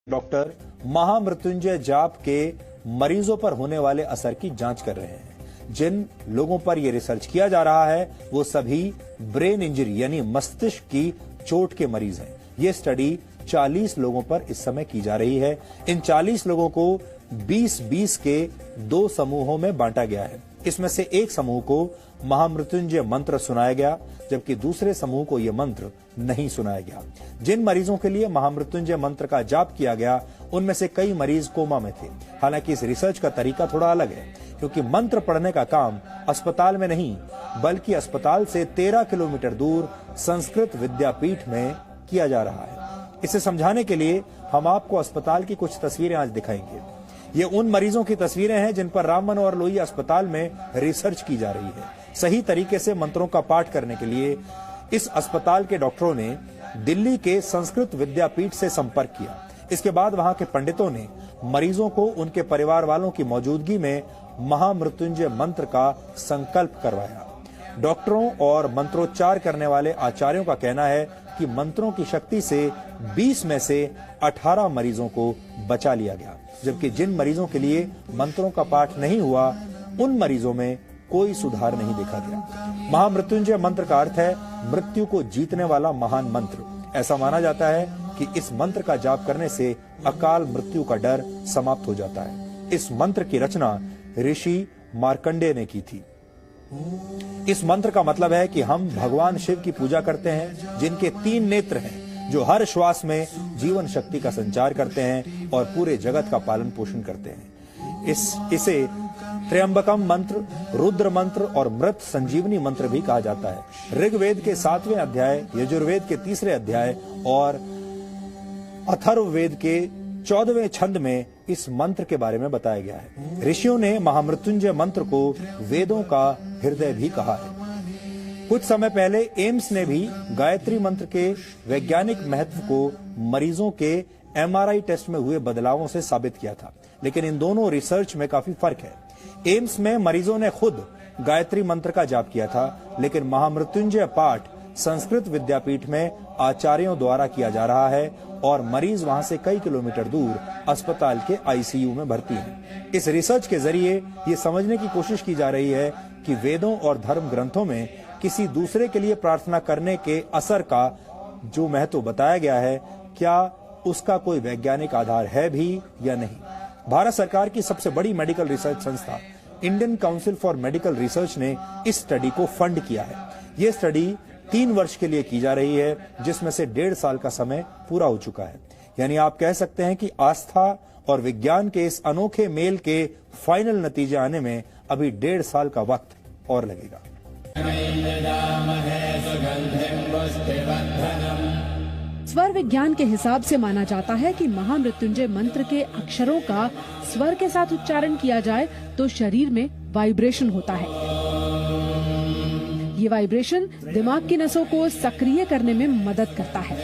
Doctor महामृत्युंजय जाप के मरीजों पर होने वाले असर की जांच कर रहे हैं। जिन लोगों पर यह रिसर्च किया जा रहा है वो सभी ब्रेन इंजरी यानी मस्तिष्क की चोट के मरीज हैं। ये स्टडी 40 लोगों पर इस समय की जा रही है। इन 40 लोगों को 20-20 के 2 समूहों में बांटा गया है। इसमें से एक समूह को महामृत्युंजय मंत्र सुनाया गया, जबकि दूसरे समूह को यह मंत्र नहीं सुनाया गया। जिन मरीजों के लिए महामृत्युंजय मंत्र का जाप किया गया, उनमें से कई मरीज कोमा में थे। हालांकि इस रिसर्च का तरीका थोड़ा अलग है, क्योंकि मंत्र पढ़ने का काम अस्पताल में नहीं, बल्कि अस्पताल से 13 किलोमीटर दूर संस्कृत विद्यापीठ में किया जा रहा है। इसे समझाने के लिए हम आपको अस्पताल की कुछ तस्वीरें आज दिखाएंगे। ये उन मरीजों की तस्वीरें हैं जिन पर राम मनोहर लोहिया अस्पताल में रिसर्च की जा रही है। सही तरीके से मंत्रों का पाठ करने के लिए इस अस्पताल के डॉक्टरों ने दिल्ली के संस्कृत विद्यापीठ से संपर्क किया। इसके बाद वहां के पंडितों ने मरीजों को उनके परिवार वालों की मौजूदगी में महामृत्युंजय मंत्र का संकल्प करवाया। डॉक्टरों और मंत्रोच्चार करने वाले आचार्यों का कहना है कि मंत्रों की शक्ति से 20 में से 18 मरीजों को बचा लिया गया, जबकि जिन मरीजों के लिए मंत्रों का पाठ नहीं हुआ, उन मरीजों में कोई सुधार नहीं देखा गया। महामृत्युंजय मंत्र का अर्थ है मृत्यु को जीतने वाला महान मंत्र। ऐसा माना जाता है कि इस मंत्र का जाप करने से अकाल मृत्यु का डर समाप्त हो जाता है। इस मंत्र की रचना ऋषि मार्कंडेय ने की थी। इस मंत्र का मतलब है कि हम भगवान शिव की पूजा करते हैं, जिनके 3 नेत्र हैं, जो हर श्वास में जीवन शक्ति का संचार करते हैं और पूरे जगत का पालन पोषण करते हैं। इसे त्र्यंबकम मंत्र, रुद्र मंत्र और मृत संजीवनी मंत्र भी कहा जाता है। ऋग्वेद के 7वें अध्याय, यजुर्वेद के 3रे अध्याय और अथर्ववेद के 14वें छंद में इस मंत्र के बारे में बताया गया है। ऋषियों ने महामृत्युंजय मंत्र को वेदों का हृदय भी कहा है। कुछ समय पहले एम्स ने भी गायत्री मंत्र के वैज्ञानिक महत्व को मरीजों के MRI टेस्ट में हुए बदलावों से साबित किया था, लेकिन इन दोनों रिसर्च में काफी फर्क है। एम्स में मरीजों ने खुद गायत्री मंत्र का जाप किया था, लेकिन महामृत्युंजय पाठ संस्कृत विद्यापीठ में आचार्यों द्वारा किया जा रहा है और मरीज वहां से कई किलोमीटर दूर अस्पताल के ICU में भर्ती हैं। इस रिसर्च के जरिए ये समझने की कोशिश की जा रही है कि वेदों और धर्म ग्रंथों में किसी दूसरे के लिए प्रार्थना करने के असर का जो महत्व बताया गया है, क्या उसका कोई वैज्ञानिक आधार है भी या नहीं। भारत सरकार की सबसे बड़ी मेडिकल रिसर्च संस्था Indian council for medical research ने इस स्टडी को फंड किया है। ये स्टडी 3 वर्ष के लिए की जा रही है, जिसमें से 1.5 साल का समय पूरा हो चुका है। यानी आप कह सकते हैं कि आस्था और विज्ञान के इस अनोखे मेल के फाइनल नतीजे आने में अभी 1.5 साल का वक्त और लगेगा। स्वर विज्ञान के हिसाब से माना जाता है कि महामृत्युंजय मंत्र के अक्षरों का स्वर के साथ उच्चारण किया जाए तो शरीर में वाइब्रेशन होता है। ये वाइब्रेशन दिमाग की नसों को सक्रिय करने में मदद करता है।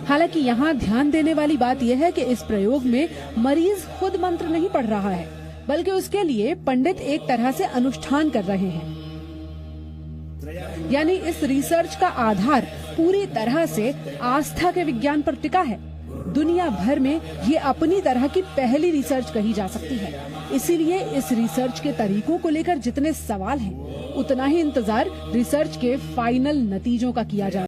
हालांकि यहाँ ध्यान देने वाली बात यह है कि इस प्रयोग में मरीज खुद मंत्र नहीं पढ़ रहा है, बल्कि उसके लिए पंडित एक तरह से अनुष्ठान कर रहे हैं। यानी इस रिसर्च का आधार पूरी तरह से आस्था के विज्ञान पर टिका है। दुनिया भर में ये अपनी तरह की पहली रिसर्च कही जा सकती है। इसीलिए इस रिसर्च के तरीकों को लेकर जितने सवाल हैं, उतना ही इंतजार रिसर्च के फाइनल नतीजों का किया जा